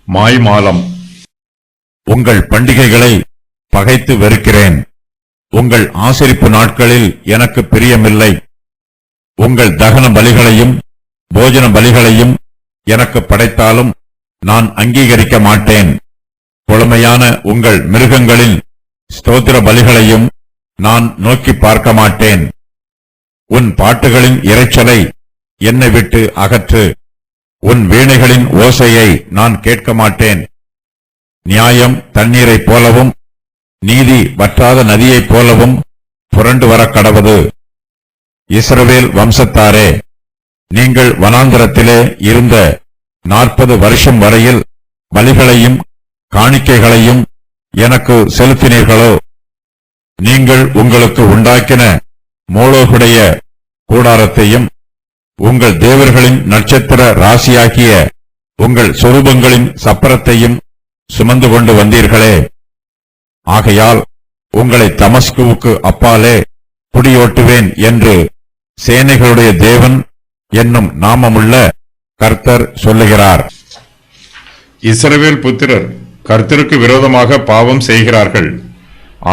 மாய்மாலம். உங்கள் பண்டிகைகளை பகைத்து வெறுக்கிறேன். உங்கள் ஆசரிப்பு நாட்களில் எனக்கு பிரியமில்லை. உங்கள் தகன பலிகளையும் போஜன பலிகளையும் எனக்கு படைத்தாலும் நான் அங்கீகரிக்க மாட்டேன். கொழுமையான உங்கள் மிருகங்களின் ஸ்தோத்திர பலிகளையும் நான் நோக்கி பார்க்க மாட்டேன். உன் பாட்டுகளின் இரைச்சலை என்னை விட்டு அகற்று. உன் வீணைகளின் ஓசையை நான் கேட்க மாட்டேன். நியாயம் தண்ணீரைப் போலவும் நீதி வற்றாத நதியைப் போலவும் புரண்டு வர கடவது. இஸ்ரவேல் வம்சத்தாரே, நீங்கள் வனாந்தரத்திலே இருந்த 40 வருஷம் வரையில் பலிகளையும் காணிக்கைகளையும் எனக்கு செலுத்தினீர்களோ? நீங்கள் உங்களுக்கு உண்டாக்கின மோளோகுடைய கூடாரத்தையும் உங்கள் தேவர்களின் நட்சத்திர ராசியாகிய உங்கள் சொரூபங்களின் சப்பரத்தையும் சுமந்து கொண்டு வந்தீர்களே. ஆகையால் உங்களை தமஸ்குவுக்கு அப்பாலே குடியோட்டுவேன் என்று சேனைகளுடைய தேவன் என்னும் நாமமுள்ள கர்த்தர் சொல்லுகிறார். இஸ்ரவேல் புத்திரர் கர்த்தருக்கு விரோதமாக பாவம் செய்கிறார்கள்.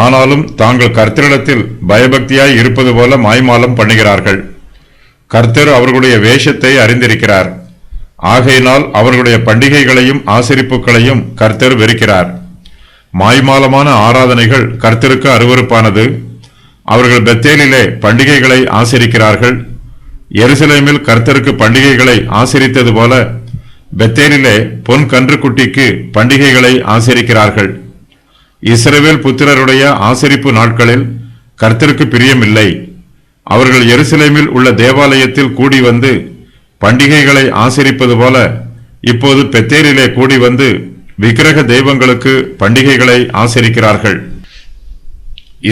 ஆனாலும் தாங்கள் கர்த்தரிடத்தில் பயபக்தியாய் இருப்பது போல மாய்மாலம் பண்ணுகிறார்கள். கர்த்தர் அவர்களுடைய வேஷத்தை அறிந்திருக்கிறார். ஆகையினால் அவர்களுடைய பண்டிகைகளையும் ஆசரிப்புகளையும் கர்த்தர் வெறுக்கிறார். மாய்மாலமான ஆராதனைகள் கர்த்தருக்கு அருவருப்பானது. அவர்கள் பெத்தேலிலே பண்டிகைகளை ஆசரிக்கிறார்கள். எருசலேமில் கர்த்தருக்கு பண்டிகைகளை ஆசரித்தது போல பெத்தேலிலே பொன் கன்றுக்குட்டிக்கு பண்டிகைகளை ஆசரிக்கிறார்கள். இஸ்ரவேல் புத்திரருடைய ஆசரிப்பு நாட்களில் கர்த்தருக்கு பிரியமில்லை. அவர்கள் எருசலேமில் உள்ள தேவாலயத்தில் கூடி வந்து பண்டிகைகளை ஆசரிப்பது போல இப்போது பெத்தேலிலே கூடி வந்து விக்கிரக தெய்வங்களுக்கு பண்டிகைகளை ஆசரிக்கிறார்கள்.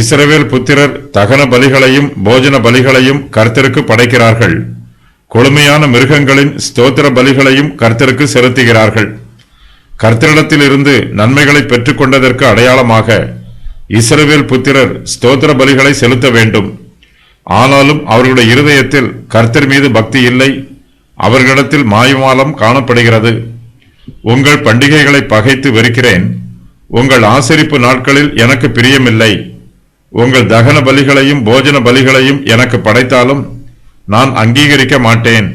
இஸ்ரவேல் புத்திரர் தகன பலிகளையும் போஜன பலிகளையும் கர்த்தருக்கு படைக்கிறார்கள். கொழுமையான மிருகங்களின் ஸ்தோத்திர பலிகளையும் கர்த்தருக்கு செலுத்துகிறார்கள். கர்த்தரிடத்தில் இருந்து நன்மைகளை பெற்றுக் கொண்டதற்கு அடையாளமாக இஸ்ரவேல் புத்திரர் ஸ்தோத்திர பலிகளை செலுத்த வேண்டும். ஆனாலும் அவர்களுடைய இருதயத்தில் கர்த்தர் மீது பக்தி இல்லை. அவர்களிடத்தில் மாய்மாலம் காணப்படுகிறது. உங்கள் பண்டிகைகளை பகைத்து வெறுக்கிறேன். உங்கள் ஆசரிப்பு நாட்களில் எனக்கு பிரியமில்லை. உங்கள் தகன பலிகளையும் போஜன பலிகளையும் எனக்கு படைத்தாலும் நான் அங்கீகரிக்க மாட்டேன்.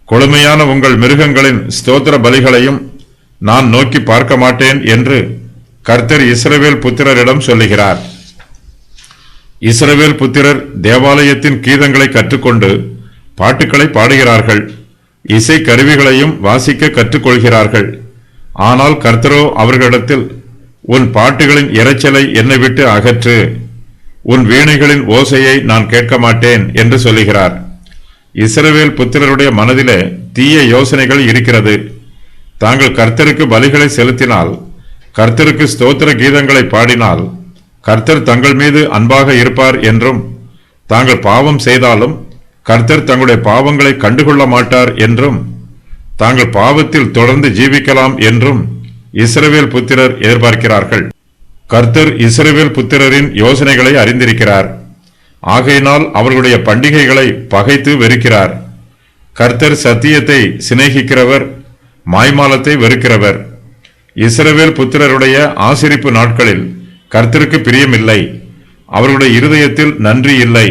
கொழுமையான உங்கள் மிருகங்களின் ஸ்தோத்திர பலிகளையும் நான் நோக்கி பார்க்க மாட்டேன் என்று கர்த்தர் இஸ்ரவேல் புத்திரரிடம் சொல்லுகிறார். இஸ்ரவேல் புத்திரர் தேவாலயத்தின் கீதங்களை கற்றுக்கொண்டு பாட்டுக்களை பாடுகிறார்கள். இசை கருவிகளையும் வாசிக்க கற்றுக்கொள்கிறார்கள். ஆனால் கர்த்தரோ அவர்களிடத்தில், உன் பாட்டுகளின் இரைச்சலை என்னை விட்டு அகற்று. உன் வீணைகளின் ஓசையை நான் கேட்க மாட்டேன் என்று சொல்லுகிறார். இஸ்ரவேல் புத்திரருடைய மனதிலே தீய யோசனைகள் இருக்கிறது. தாங்கள் கர்த்தருக்கு பலிகளை செலுத்தினால், கர்த்தருக்கு ஸ்தோத்திர கீதங்களை பாடினால் கர்த்தர் தங்கள் மீது அன்பாக இருப்பார் என்றும், தாங்கள் பாவம் செய்தாலும் கர்த்தர் தங்களுடைய பாவங்களை கண்டுகொள்ள மாட்டார் என்றும், தாங்கள் பாவத்தில் தொடர்ந்து ஜீவிக்கலாம் என்றும் இஸ்ரவேல் புத்திரர் எதிர்பார்க்கிறார்கள். கர்த்தர் இஸ்ரவேல் புத்திரரின் யோசனைகளை அறிந்திருக்கிறார். ஆகையினால் அவர்களுடைய பண்டிகைகளை பகைத்து வெறுக்கிறார். கர்த்தர் சத்தியத்தை சிநேகிக்கிறவர், மாய்மாலத்தை வெறுக்கிறவர். இஸ்ரவேல் புத்திரருடைய ஆசரிப்பு நாட்களில் கர்த்தருக்கு பிரியமில்லை. அவர்களுடைய இருதயத்தில் நன்றி இல்லை.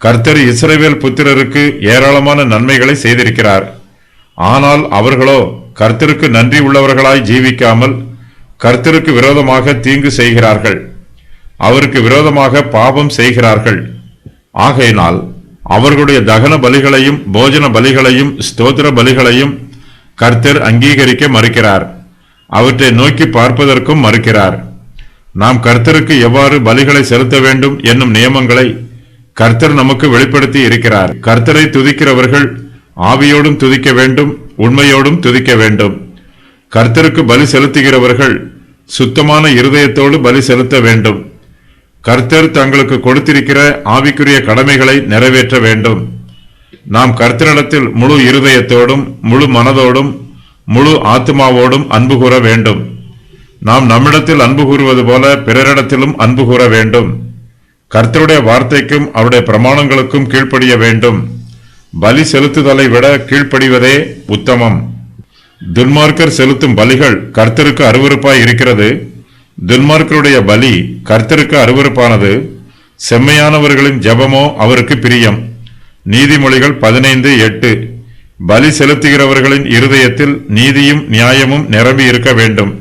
கர்த்தர் இஸ்ரவேல் புத்திரருக்கு ஏராளமான நன்மைகளை செய்திருக்கிறார். ஆனால் அவர்களோ கர்த்தருக்கு நன்றி உள்ளவர்களாய் ஜீவிக்காமல் கர்த்தருக்கு விரோதமாக தீங்கு செய்கிறார்கள். அவருக்கு விரோதமாக பாவம் செய்கிறார்கள். ஆகையினால் அவர்களுடைய தகன பலிகளையும் போஜன பலிகளையும் ஸ்தோத்திர பலிகளையும் கர்த்தர் அங்கீகரிக்க மறுக்கிறார். அவற்றை நோக்கி பார்ப்பதற்கும் மறுக்கிறார். நாம் கர்த்தருக்கு எவ்வாறு பலிகளை செலுத்த வேண்டும் என்னும் நியமங்களை கர்த்தர் நமக்கு வெளிப்படுத்தி இருக்கிறார். கர்த்தரை துதிக்கிறவர்கள் ஆவியோடும் துதிக்க வேண்டும், உண்மையோடும் துதிக்க வேண்டும். கர்த்தருக்கு பலி செலுத்துகிறவர்கள் சுத்தமான இருதயத்தோடு பலி செலுத்த வேண்டும். கர்த்தர் தங்களுக்கு கொடுத்திருக்கிற ஆவிக்குரிய கடமைகளை நிறைவேற்ற வேண்டும். நாம் கர்த்தரிடத்தில் முழு இருதயத்தோடும் முழு மனதோடும் முழு ஆத்மாவோடும் அன்பு கூற வேண்டும். நாம் நம்மிடத்தில் அன்பு கூறுவது போல பிறரிடத்திலும் அன்பு கூற வேண்டும். கர்த்தருடைய வார்த்தைக்கும் அவருடைய பிரமாணங்களுக்கும் கீழ்ப்படிய வேண்டும். பலி செலுத்துதலை விட கீழ்ப்படிவதே உத்தமம். துன்மார்க்கர் செலுத்தும் பலிகள் கர்த்தருக்கு அருவருப்பாய் இருக்கிறது. துன்மார்க்கருடைய பலி கர்த்தருக்கு அருவருப்பானது. செம்மையானவர்களின் ஜெபமோ அவருக்கு பிரியம். நீதிமொழிகள் 15:8. பலி செலுத்துகிறவர்களின் இருதயத்தில் நீதியும் நியாயமும் நிரம்பி இருக்க வேண்டும்.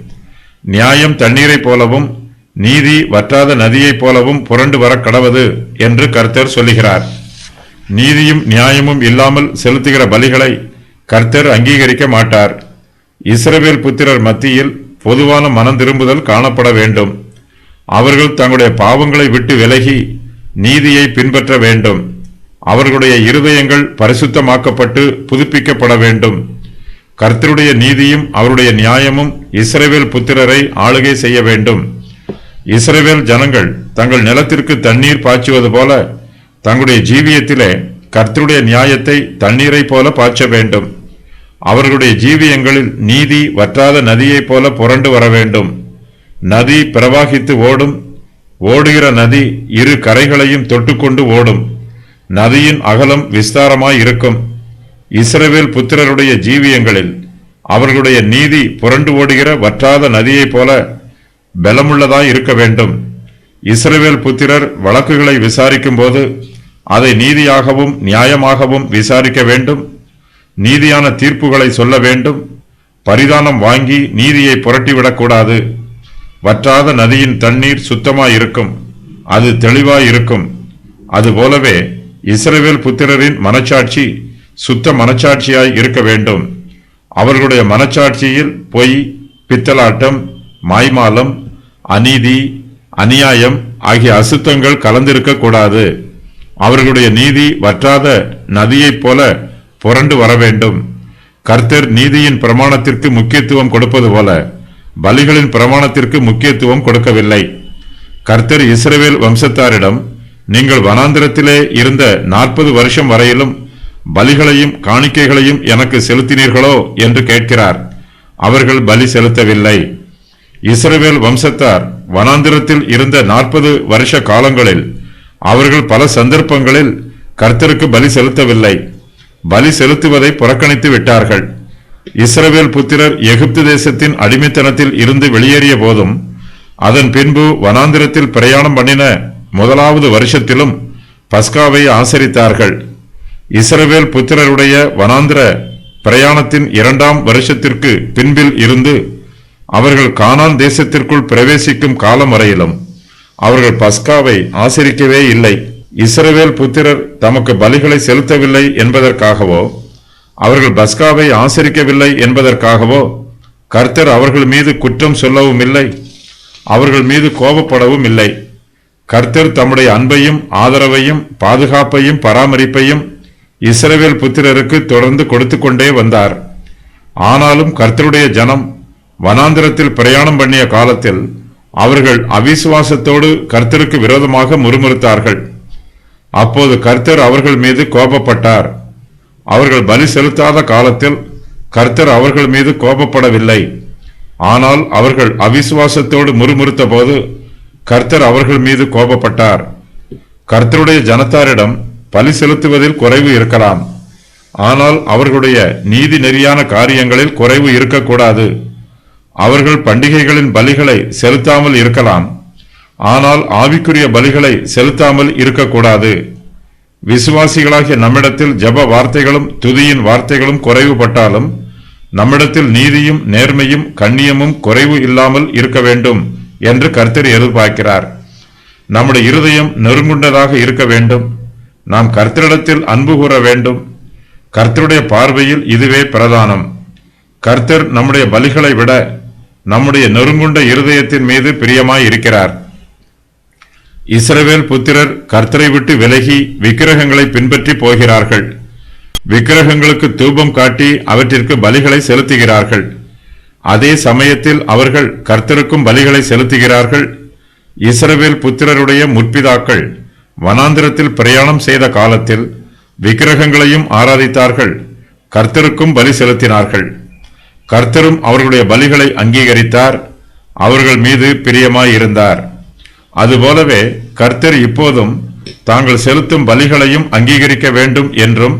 நியாயம் தண்ணீரைப் போலவும் நீதி வற்றாத நதியைப் போலவும் புரண்டு வர கடவது என்று கர்த்தர் சொல்லுகிறார். நீதியும் நியாயமும் இல்லாமல் செலுத்துகிற பலிகளை கர்த்தர் அங்கீகரிக்க மாட்டார். இஸ்ரவேல் புத்திரர் மத்தியில் பொதுவான மனம் திரும்புதல் காணப்பட வேண்டும். அவர்கள் தங்களுடைய பாவங்களை விட்டு விலகி நீதியை பின்பற்ற வேண்டும். அவர்களுடைய இருதயங்கள் பரிசுத்தமாக்கப்பட்டு புதுப்பிக்கப்பட வேண்டும். கர்த்தருடைய நீதியும் அவருடைய நியாயமும் இஸ்ரவேல் புத்திரரை ஆளுகை செய்ய வேண்டும். இஸ்ரவேல் ஜனங்கள் தங்கள் நிலத்திற்கு தண்ணீர் பாய்ச்சுவது போல தங்களுடைய ஜீவியத்திலே கர்த்தருடைய நியாயத்தை தண்ணீரை போல பாய்ச்ச வேண்டும். அவர்களுடைய ஜீவியங்களில் நீதி வற்றாத நதியைப் போல புரண்டு வர வேண்டும். நதி பிரவாகித்து ஓடும். ஓடுகிற நதி இரு கரைகளையும் தொட்டுக்கொண்டு ஓடும். நதியின் அகலம் விஸ்தாரமாய் இருக்கும். இஸ்ரவேல் புத்திரருடைய ஜீவியங்களில் அவர்களுடைய நீதி புரண்டு ஓடுகிற வற்றாத நதியைப் போல பலமுள்ளதாய் இருக்க வேண்டும். இஸ்ரவேல் புத்திரர் வழக்குகளை விசாரிக்கும் போது அதை நீதியாகவும் நியாயமாகவும் விசாரிக்க வேண்டும். நீதியான தீர்ப்புகளை சொல்ல வேண்டும். பரிதானம் வாங்கி நீதியை புரட்டிவிடக்கூடாது. வற்றாத நதியின் தண்ணீர் சுத்தமாயிருக்கும். அது தெளிவாயிருக்கும். அதுபோலவே இஸ்ரவேல் புத்திரரின் மனச்சாட்சி சுத்த மனச்சாட்சியாய் இருக்க வேண்டும். அவர்களுடைய மனச்சாட்சியில் பொய், பித்தலாட்டம், மாய்மாலம், அநீதி, அநியாயம் ஆகிய அசுத்தங்கள் கலந்திருக்க கூடாது. அவர்களுடைய நீதி வற்றாத நதியைப் போல புரண்டு வர வேண்டும். கர்த்தர் நீதியின் பிரமாணத்திற்கு முக்கியத்துவம் கொடுப்பது போல பலிகளின் பிரமாணத்திற்கு முக்கியத்துவம் கொடுக்கவில்லை. கர்த்தர் இஸ்ரவேல் வம்சத்தாரிடம், நீங்கள் வனாந்திரத்திலே இருந்த 40 வருஷம் வரையிலும் பலிகளையும் காணிக்கைகளையும் எனக்கு செலுத்தினீர்களோ என்று கேட்கிறார். அவர்கள் பலி செலுத்தவில்லை. இஸ்ரவேல் வம்சத்தார் வனாந்திரத்தில் இருந்த 40 வருஷ காலங்களில் அவர்கள் பல சந்தர்ப்பங்களில் கர்த்தருக்கு பலி செலுத்தவில்லை. பலி செலுத்துவதை புறக்கணித்து விட்டார்கள். இஸ்ரவேல் புத்திரர் எகிப்து தேசத்தின் அடிமைத்தனத்தில் இருந்து வெளியேறிய போதும் அதன் பின்பு வனாந்திரத்தில் பிரயாணம் பண்ணின முதலாவது வருஷத்திலும் பஸ்காவை ஆசரித்தார்கள். இஸ்ரவேல் புத்திரருடைய வனாந்திர பிரயாணத்தின் 2ஆம் வருஷத்திற்கு பின்பில் இருந்து அவர்கள் கானான் தேசத்திற்குள் பிரவேசிக்கும் காலம் வரையிலும் அவர்கள் பஸ்காவை ஆசரிக்கவே இல்லை. இஸ்ரவேல் புத்திரர் தமக்கு பலிகளை செலுத்தவில்லை என்பதற்காகவோ அவர்கள் பஸ்காவை ஆசரிக்கவில்லை என்பதற்காகவோ கர்த்தர் அவர்கள் மீது குற்றம் சொல்லவும் இல்லை, அவர்கள் மீது கோபப்படவும் இல்லை. கர்த்தர் தம்முடைய அன்பையும் ஆதரவையும் பாதுகாப்பையும் பராமரிப்பையும் இஸ்ரவேல் புத்திரருக்கு தொடர்ந்து கொடுத்து கொண்டே வந்தார். ஆனாலும் கர்த்தருடைய ஜனம் வனாந்திரத்தில் பிரயாணம் பண்ணிய காலத்தில் அவர்கள் அவிசுவாசத்தோடு கர்த்தருக்கு விரோதமாக முறுமுறுத்தார்கள். அப்போது கர்த்தர் அவர்கள் மீது கோபப்பட்டார். அவர்கள் பலி செலுத்தாத காலத்தில் கர்த்தர் அவர்கள் மீது கோபப்படவில்லை. ஆனால் அவர்கள் அவிசுவாசத்தோடு முறுமுறுத்த போது கர்த்தர் அவர்கள் மீது கோபப்பட்டார். கர்த்தருடைய ஜனத்தாரிடம் பலி செலுத்துவதில் குறைவு இருக்கலாம். ஆனால் அவர்களுடைய நீதி நெறியான காரியங்களில் குறைவு இருக்கக்கூடாது. அவர்கள் பண்டிகைகளின் பலிகளை செலுத்தாமல் இருக்கலாம். ஆனால் ஆவிக்குரிய பலிகளை செலுத்தாமல் இருக்கக்கூடாது. விசுவாசிகளாகிய நம்மிடத்தில் ஜெப வார்த்தைகளும் துதியின் வார்த்தைகளும் குறைவுபட்டாலும் நம்மிடத்தில் நீதியும் நேர்மையும் கண்ணியமும் குறைவு இல்லாமல் இருக்க வேண்டும் என்று கர்த்தர் எதிர்பார்க்கிறார். நம்முடைய இருதயம் நெருங்குண்டதாக இருக்க வேண்டும். நாம் கர்த்தரிடத்தில் அன்பு கூற வேண்டும். கர்த்தருடைய பார்வையில் இதுவே பிரதானம். கர்த்தர் நம்முடைய பலிகளை விட நம்முடைய நெருங்குண்ட இருதயத்தின் மீது பிரியமாய் இருக்கிறார். இஸ்ரவேல் புத்திரர் கர்த்தரை விட்டு விலகி விக்கிரகங்களை பின்பற்றி போகிறார்கள். விக்கிரகங்களுக்கு தூபம் காட்டி அவற்றிற்கு பலிகளை செலுத்துகிறார்கள். அதே சமயத்தில் அவர்கள் கர்த்தருக்கும் பலிகளை செலுத்துகிறார்கள். இஸ்ரவேல் புத்திரருடைய முற்பிதாக்கள் வனாந்திரத்தில் பிரயாணம் செய்த காலத்தில் விக்கிரகங்களையும் ஆராதித்தார்கள், கர்த்தருக்கும் பலி செலுத்தினார்கள். கர்த்தரும் அவர்களுடைய பலிகளை அங்கீகரித்தார், அவர்கள் மீது பிரியமாயிருந்தார். அதுபோலவே கர்த்தர் இப்போதும் தாங்கள் செலுத்தும் பலிகளையும் அங்கீகரிக்க வேண்டும் என்றும்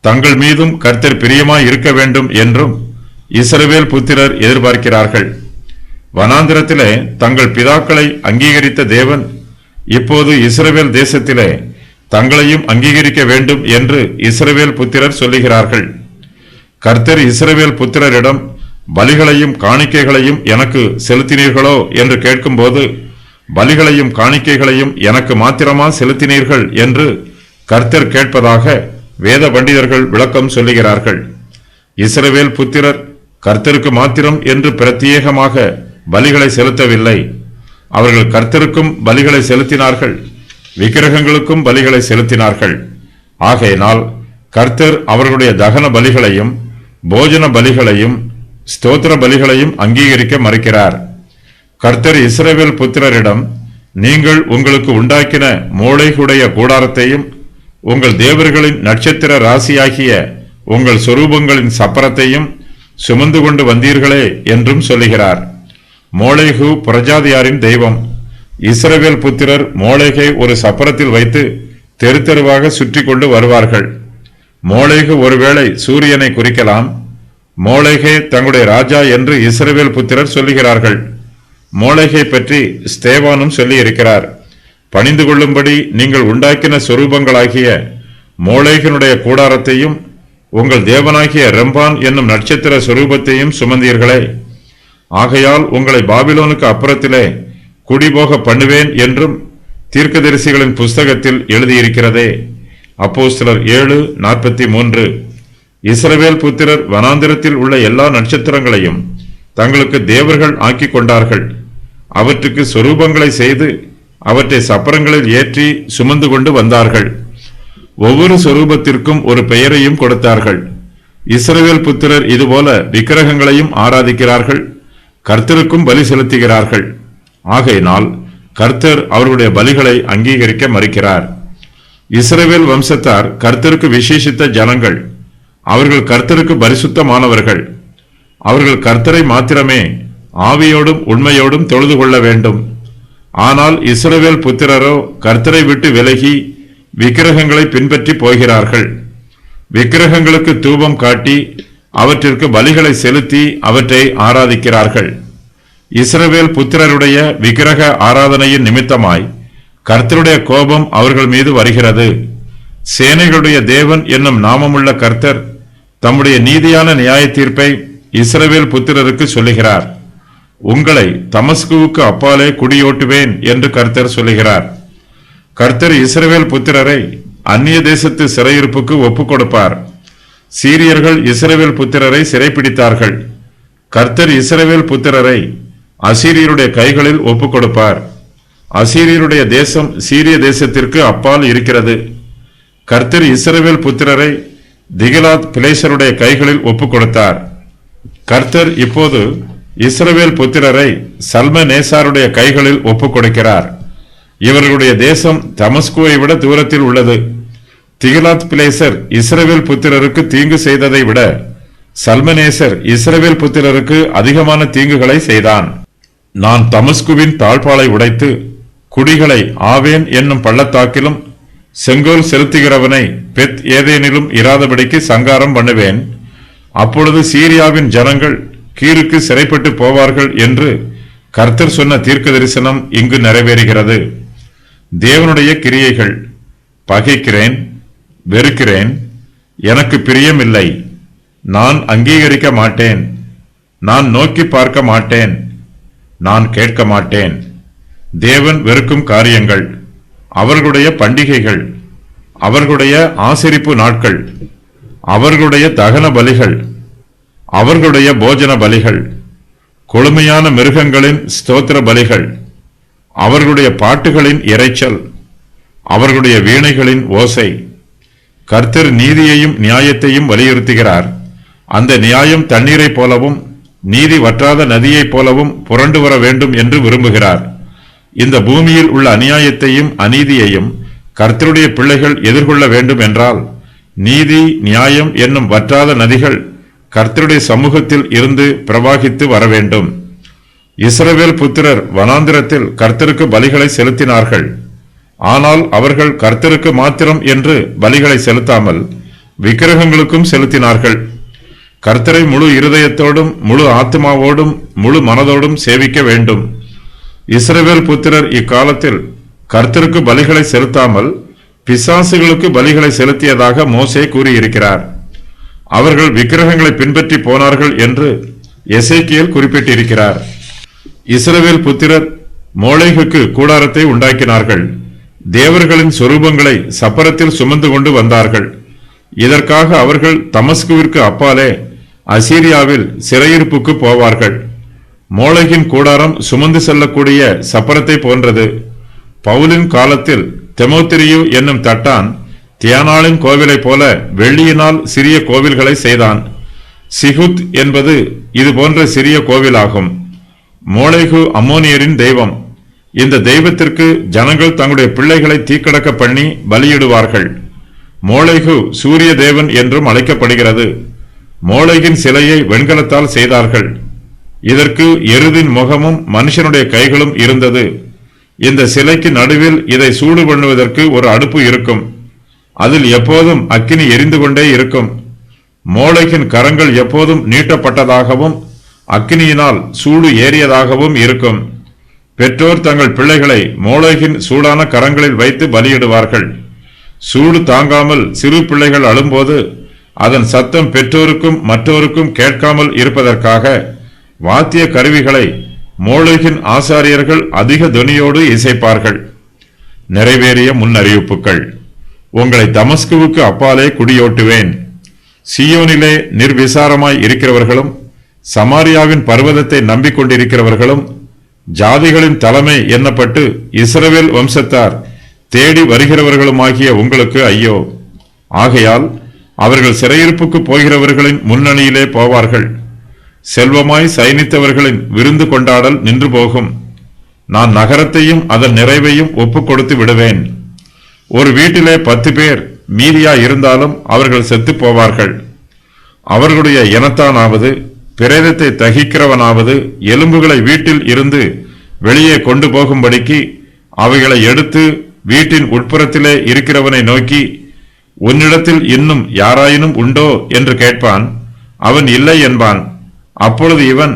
தங்கள் மீதும் கர்த்தர் பிரியமாய் இருக்க வேண்டும் என்றும் இஸ்ரவேல் புத்திரர் எதிர்பார்க்கிறார்கள். வனாந்திரத்திலே தங்கள் பிதாக்களை அங்கீகரித்த தேவன் இப்போது இஸ்ரவேல் தேசத்திலே தங்களையும் அங்கீகரிக்க வேண்டும் என்று இஸ்ரவேல் புத்திரர் சொல்லுகிறார்கள். கர்த்தர் இஸ்ரவேல் புத்திரரிடம் பலிகளையும் காணிக்கைகளையும் எனக்கு செலுத்தினீர்களோ என்று கேட்கும்போது, பலிகளையும் காணிக்கைகளையும் எனக்கு மாத்திரமா செலுத்தினீர்கள் என்று கர்த்தர் கேட்பதாக வேத பண்டிதர்கள் விளக்கம் சொல்லுகிறார்கள். இஸ்ரவேல் புத்திரர் கர்த்தருக்கு மாத்திரம் என்று பிரத்யேகமாக பலிகளை செலுத்தவில்லை. அவர்கள் கர்த்தருக்கும் பலிகளை செலுத்தினார்கள், விக்கிரகங்களுக்கும் பலிகளை செலுத்தினார்கள். ஆகையினால் கர்த்தர் அவர்களுடைய தகன பலிகளையும் போஜன பலிகளையும் ஸ்தோத்திர பலிகளையும் அங்கீகரிக்க மறுக்கிறார். கர்த்தர் இஸ்ரவேல் புத்திரரிடம், நீங்கள் உங்களுக்கு உண்டாக்கின மோளேகுடைய கூடாரத்தையும் உங்கள் தேவர்களின் நட்சத்திர ராசியாகிய உங்கள் சொரூபங்களின் சப்பரத்தையும் சுமந்து கொண்டு வந்தீர்களே என்றும் சொல்லுகிறார். மோளேகு பிரஜாதியாரின் தெய்வம். இஸ்ரவேல் புத்திரர் மோளேகை ஒரு சப்பரத்தில் வைத்து தெரு தெருவாக சுற்றி கொண்டு வருவார்கள். மோளேகு ஒருவேளை சூரியனை குறிக்கலாம். மோளேகே தங்களுடைய ராஜா என்று இஸ்ரவேல் புத்திரர் சொல்லுகிறார்கள். மோளேகை பற்றி ஸ்தேவானும் சொல்லி இருக்கிறார். பணிந்து கொள்ளும்படி நீங்கள் உண்டாக்கின சொரூபங்களாகிய மோளேகனுடைய கூடாரத்தையும் உங்கள் தேவனாகிய ரெம்பான் என்னும் நட்சத்திர சொரூபத்தையும் சுமந்தீர்களே. ஆகையால் உங்களை பாபிலோனுக்கு அப்புறத்திலே குடிபோக பண்ணுவேன் என்றும் தீர்க்கதரிசிகளின் புஸ்தகத்தில் எழுதியிருக்கிறதே. அப்போஸ்தலர் 7:43. இஸ்ரவேல் புத்திரர் வனாந்திரத்தில் உள்ள எல்லா நட்சத்திரங்களையும் தங்களுக்கு தேவர்கள் ஆக்கி கொண்டார்கள். அவற்றுக்கு சொரூபங்களை செய்து அவற்றை சப்பரங்களில் ஏற்றி சுமந்து கொண்டு வந்தார்கள். ஒவ்வொரு சொரூபத்திற்கும் ஒரு பெயரையும் கொடுத்தார்கள். இஸ்ரவேல் புத்திரர் இதுபோல விக்கிரகங்களையும் ஆராதிக்கிறார்கள், கர்த்தருக்கும் பலி செலுத்துகிறார்கள். ஆகையினால் கர்த்தர் அவர்களுடைய பலிகளை அங்கீகரிக்க மறுக்கிறார். இஸ்ரவேல் வம்சத்தார் கர்த்தருக்கு விசேஷித்த ஜனங்கள். அவர்கள் கர்த்தருக்கு பரிசுத்தமானவர்கள். அவர்கள் கர்த்தரை மாத்திரமே ஆவியோடும் உண்மையோடும் தொழுது கொள்ள வேண்டும். ஆனால் இஸ்ரவேல் புத்திரரோ கர்த்தரை விட்டு விலகி விக்கிரகங்களை பின்பற்றி போகிறார்கள். விக்கிரகங்களுக்கு தூபம் காட்டி அவற்றிற்கு பலிகளை செலுத்தி அவற்றை ஆராதிக்கிறார்கள். இஸ்ரவேல் புத்திரருடைய விக்கிரக ஆராதனையின் நிமித்தமாய் கர்த்தருடைய கோபம் அவர்கள் மீது வருகிறது. சேனைகளுடைய தேவன் என்னும் நாமமுள்ள கர்த்தர் தம்முடைய நீதியான நியாய தீர்ப்பை இஸ்ரவேல் புத்திரருக்கு சொல்லுகிறார். உங்களை தமஸ்குவுக்கு அப்பாலே குடியோட்டுவேன் என்று கர்த்தர் சொல்லுகிறார். கர்த்தர் இஸ்ரவேல் புத்திரரை அந்நிய தேசத்து சிறையிருப்புக்கு ஒப்புக் கொடுப்பார். சீரியர்கள் இஸ்ரவேல் புத்திரரை சிறைப்பிடித்தார்கள். கர்த்தர் இஸ்ரவேல் புத்திரரை அசீரியருடைய கைகளில் ஒப்புக் கொடுப்பார். அசீரியருடைய தேசம் சீரிய தேசத்திற்கு அப்பால் இருக்கிறது. கர்த்தர் இஸ்ரவேல் புத்திரரை திகிலாத் பிலேசருடைய கைகளில் ஒப்புக் கொடுத்தார். கர்த்தர் இப்போது இஸ்ரவேல் புத்திரரை சல்மனேசாருடைய கைகளில் ஒப்புக் கொடுக்கிறார். இவர்களுடைய தேசம் தமஸ்குவை விட தூரத்தில் உள்ளது. திகிலாத் பிலேசர் இஸ்ரவேல் புத்திரருக்கு தீங்கு செய்ததை விட சல்மனேசர் இஸ்ரவேல் புத்திரருக்கு அதிகமான தீங்குகளை செய்தான். நான் தமஸ்குவின் தாழ்பாலை உடைத்து குடிகளை ஆவேன் என்னும் பள்ளத்தாக்கிலும் செங்கோல் செலுத்துகிறவனை பெத் ஏதேனிலும் இராதபடிக்கு சங்காரம் பண்ணுவேன். அப்பொழுது சீரியாவின் ஜனங்கள் கீருக்கு சிறைப்பட்டு போவார்கள் என்று கர்த்தர் சொன்ன தீர்க்க தரிசனம் இங்கு நிறைவேறுகிறது. தேவனுடைய கிரியைகள். பகைக்கிறேன், வெறுக்கிறேன், எனக்கு பிரியமில்லை, நான் அங்கீகரிக்க மாட்டேன், நான் நோக்கி பார்க்க மாட்டேன், நான் கேட்க மாட்டேன். தேவன் வெறுக்கும் காரியங்கள், அவர்களுடைய பண்டிகைகள், அவர்களுடைய ஆசரிப்பு நாட்கள், அவர்களுடைய தகன பலிகள், அவர்களுடைய போஜன பலிகள், கொழுமையான மிருகங்களின் ஸ்தோத்திர பலிகள், அவர்களுடைய பாட்டுகளின் இரைச்சல், அவர்களுடைய வீணைகளின் ஓசை. கர்த்தர் நீதியையும் நியாயத்தையும் வலியுறுத்துகிறார். அந்த நியாயம் தண்ணீரைப் போலவும் நீதி வற்றாத நதியைப் போலவும் புரண்டு வர வேண்டும் என்று விரும்புகிறார். இந்த பூமியில் உள்ள அநியாயத்தையும் அநீதியையும் கர்த்தருடைய பிள்ளைகள் எதிர்கொள்ள வேண்டும் என்றால் நீதி நியாயம் என்னும் வற்றாத நதிகள் கர்த்தருடைய சமூகத்தில் இருந்து பிரவாகித்து வர வேண்டும். இஸ்ரவேல் புத்திரர் வனாந்திரத்தில் கர்த்தருக்கு பலிகளை செலுத்தினார்கள். ஆனால் அவர்கள் கர்த்தருக்கு மாத்திரம் என்று பலிகளை செலுத்தாமல் விக்கிரகங்களுக்கும் செலுத்தினார்கள். கர்த்தரை முழு இருதயத்தோடும் முழு ஆத்மாவோடும் முழு மனதோடும் சேவிக்க வேண்டும். இஸ்ரவேல் புத்திரர் இக்காலத்தில் கர்த்தருக்கு பலிகளை செலுத்தாமல் பிசாசுகளுக்கு பலிகளை செலுத்தியதாக மோசே கூறியிருக்கிறார். அவர்கள் விக்கிரகங்களை பின்பற்றி போனார்கள் என்று எசேக்கியேல் குறிப்பிட்டிருக்கிறார். இஸ்ரவேல் புத்திரர் மோளேகுக்கு கூடாரத்தை உண்டாக்கினார்கள். தேவர்களின் சொரூபங்களை சப்பரத்தில் சுமந்து கொண்டு வந்தார்கள். இதற்காக அவர்கள் தமஸ்குவிற்கு அப்பாலே அசீரியாவில் சிறையிருப்புக்கு போவார்கள். மோளேகின் கூடாரம் சுமந்து செல்லக்கூடிய சப்பரத்தை போன்றது. பவுலின் காலத்தில் தெமோத்திரியு என்னும் தட்டான் தியானாளின் கோவிலை போல வெள்ளியினால் சிறிய கோவில்களை செய்தான். சிகுத் என்பது இது போன்ற சிறிய கோவிலாகும். மோளேகு அம்மோனியரின் தெய்வம். இந்த தெய்வத்திற்கு ஜனங்கள் தங்களுடைய பிள்ளைகளை தீக்கடக்க பண்ணி பலியிடுவார்கள். மோளேகு சூரிய தேவன் என்றும் அழைக்கப்படுகிறது. மோளேகின் சிலையை வெண்கலத்தால் செய்தார்கள். இதற்கு எருதின் முகமும் மனுஷனுடைய கைகளும் இருந்தது. இந்த சிலைக்கு நடுவில் இதை சூடு பண்ணுவதற்கு ஒரு அடுப்பு இருக்கும். அதில் எப்போதும் அக்கினி எரிந்து கொண்டே இருக்கும். மோளேகின் கரங்கள் எப்போதும் நீட்டப்பட்டதாகவும் அக்கினியினால் சூடு ஏறியதாகவும் இருக்கும். பெற்றோர் தங்கள் பிள்ளைகளை மோளேகின் சூடான கரங்களில் வைத்து பலியிடுவார்கள். சூடு தாங்காமல் சிறு பிள்ளைகள் அழும்போது அதன் சத்தம் பெற்றோருக்கும் மற்றோருக்கும் கேட்காமல் இருப்பதற்காக வாத்திய கருவிகளை மோளேகின் ஆசாரியர்கள் அதிக தொனியோடு இசைப்பார்கள். நிறைவேறிய முன்னறிவிப்புகள். உங்களை தமஸ்குவுக்கு அப்பாலே குடியோட்டுவேன். சீயோனிலே நிர்விசாரமாய் இருக்கிறவர்களும் சமாரியாவின் பர்வதத்தை நம்பிக்கொண்டிருக்கிறவர்களும் ஜாதிகளின் தலைமை எண்ணப்பட்டு இஸ்ரவேல் வம்சத்தார் தேடி வருகிறவர்களுமாகிய உங்களுக்கு ஐயோ! ஆகையால் அவர்கள் சிறையிருப்புக்கு போகிறவர்களின் முன்னணியிலே போவார்கள். செல்வமாய் சயனித்தவர்களின் விருந்து கொண்டாடல் நின்று போகும். நான் நகரத்தையும் அதன் நிறைவையும் ஒப்புக் கொடுத்து விடுவேன். ஒரு வீட்டிலே 10 பேர் மீதியா இருந்தாலும் அவர்கள் செத்து போவார்கள். அவர்களுடைய இனத்தானாவது பிரேதத்தை தகிக்கிறவனாவது எலும்புகளை வீட்டில் இருந்து வெளியே கொண்டு போகும்படிக்கு அவைகளை எடுத்து வீட்டின் உட்புறத்திலே இருக்கிறவனை நோக்கி, உன்னிடத்தில் இன்னும் யாராயினும் உண்டோ என்று கேட்பான். அவன் இல்லை என்பான். அப்பொழுது இவன்,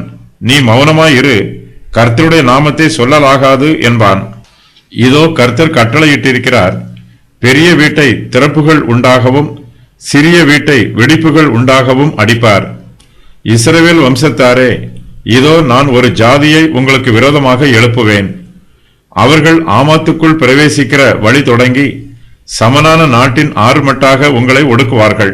நீ மௌனமாயிரு, கர்த்தருடைய நாமத்தை சொல்லலாகாது என்பான். இதோ கர்த்தர் கட்டளையிட்டிருக்கிறார். பெரிய வீட்டை திறப்புகள் உண்டாகவும் சிறிய வீட்டை வெடிப்புகள் உண்டாகவும் அடிப்பார். இஸ்ரவேல் வம்சத்தாரே, இதோ நான் ஒரு ஜாதியை உங்களுக்கு விரோதமாக எழுப்புவேன். அவர்கள் ஆமாத்துக்குள் பிரவேசிக்கிற வழி தொடங்கி சமனான நாட்டின் ஆறுமட்டாக உங்களை ஒடுக்குவார்கள்.